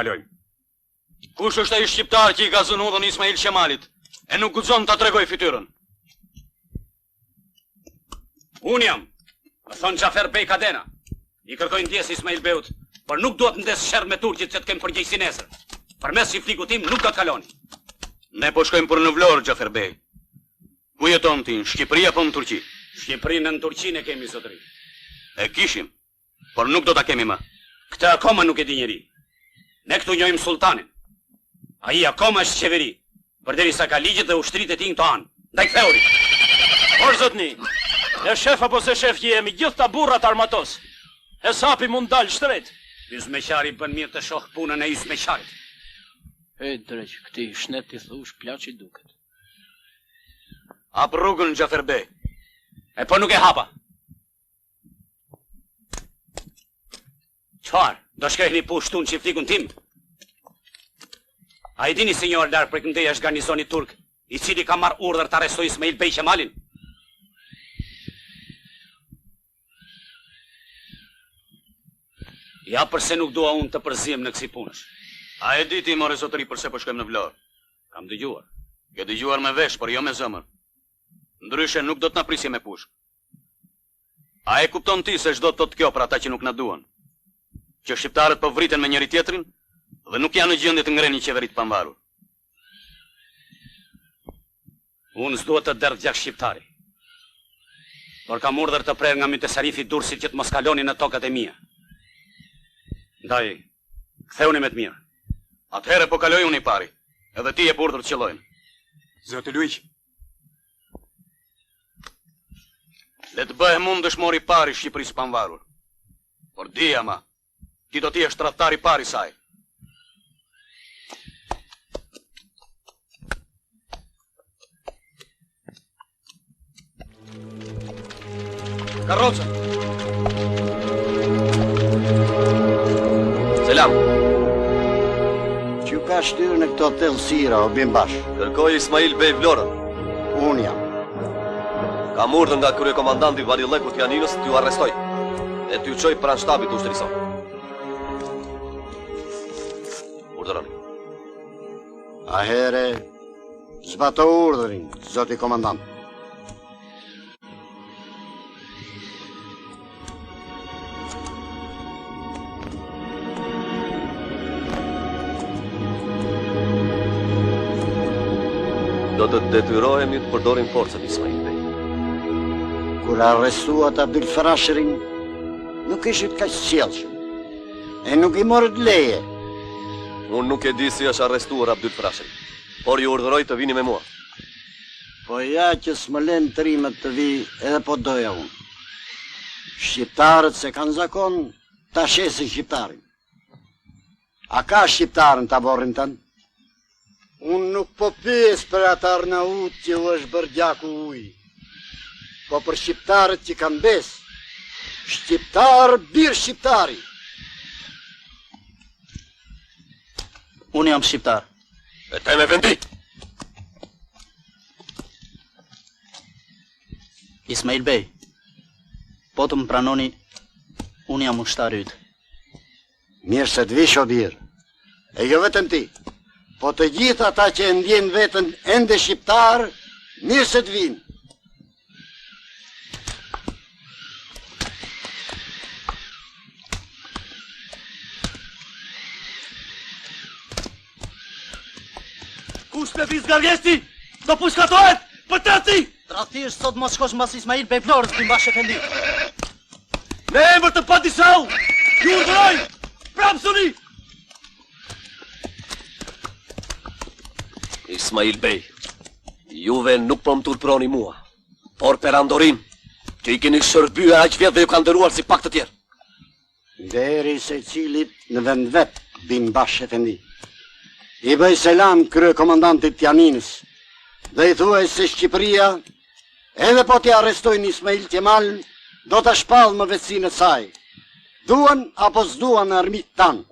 kalojmë. Kush është ai shqiptar që i ka zënë udhën Ismail Qemalit e nuk guxon ta tregoj fytyrën? Unë jam, më thon Xhafer Bey Kadena. I kërkoj ndjes Ismail Beut, por nuk duhet ndes sherr me turqit që të kemë përgjegjësi nesër. Përmes shiflikut tim nuk do të kaloni. Ne po shkojmë për në Vlorë, Xhafer Bey. Ku jeton ti, në Shqipëri apo në Turqi? Shqipërinë në Turqinë e kemi zotëri. E kishim, por nuk do ta kemi më. Këtë akoma nuk e di njeri. Ne këtu njohim sultanin. Ai akoma është qeveri, përderisa ka ligjet dhe ushtrit e tij në to anë. Ndaj ktheuri. Por zotni, e shef apo se shef që jemi gjithë ta burrat armatos. E sapi mund dal shtret. Yzmeqari bën mirë të shoh punën e Yzmeqarit. E dreq, këti shnet i thush plaçi duket. Hap rrugën, Xhafer Bey. E po nuk e hapa. Çfarë? Do shkojni pushtun çiftlikun tim? A i dini, sinjor, larg prej këndej është garnizoni turk, i cili ka marrë urdhër të arrestoj Ismail Bey Qemalin? Ja përse nuk dua unë të përzihem në kësi punësh. A e di ti, more zotëri, përse po shkojmë në Vlorë? Kam dëgjuar. Ke dëgjuar me vesh, por jo me zëmër. Ndryshe nuk do të na prisje me pushk. A e kupton ti se çdo të thotë kjo për ata që nuk na duan? Që shqiptarët po vriten me njëri tjetrin dhe nuk janë në gjendje të ngrenin qeverit të pambarur. Unë s'duhet të derdh gjak shqiptari. Por kam urdhër të prerë nga Mytesarifi Durrësit që të mos kaloni në tokat e mia. Ndaj, ktheuni me të mirë. Atëherë po kaloj unë i pari, edhe ti e urdhër të qellojnë. Zotë Luiq. Le të bëhem unë dëshmor i pari Shqipërisë pamvarur. Por di ama, ti do t'i jesh tradhtar i pari saj. Karroca. Selam. Që ka shtyrë në këto thellësira, o bimbash? Kërkoj Ismail Bey Vlorën. Unë jam. Kam urdhër nga kryekomandanti Varilleku Tjaninës t'ju arrestoj e t'ju çoj pranë shtabit të ushtrisor. Urdhëroni. Ahere, zbato urdhërin, zoti komandant. Do të detyrohemi të përdorim forcën, Ismail Bey. Kur arrestuat Abdul Frashërin, nuk ishit kaq sjellshëm. E nuk i morët leje. Unë nuk e di si është arrestuar Abdul Frashëri, por ju urdhëroj të vini me mua. Po ja që s'më lën trimët të vi, edhe po doja unë. Shqiptarët se kanë zakon, ta shesin shqiptarin. A ka shqiptarën të aborrin tënë? Unë nuk po pyes për ata Arnaut që u është bërë gjaku ujë, po për shqiptarët që kanë besë. Shqiptar, birë shqiptari. Unë jam shqiptar. E te me vendi! Ismail Bey, po të më pranoni, unë jam ushtar yt. Mirë se të vish o birë, e jo vetëm ti, po të gjithë ata që e ndjen vetën ende shqiptar, mirë se të vinë. Kush me vizë gargjesti, do pushkatohet për tërti! Tradhtisht sot mos shkosh mbas Ismail Bey Vlorës, bimbash efendi. Me emër të padishau, ju urdhëroj, prapsuni! Ismail Bey, juve nuk po më turproni mua, por perandorin, që i keni shërbyer aq vjet dhe ju kanë ndëruar si pak të tjerë. Deri se cilit në vend vet, bimbash efendi. I bëj selam kryekomandantit Tjaninës, dhe i thuaj se Shqipëria, edhe po t'i arrestojnë Ismail Qemal, do t'a shpallë më vetësinë e saj. Duan apo s'duan armiqtë tanë.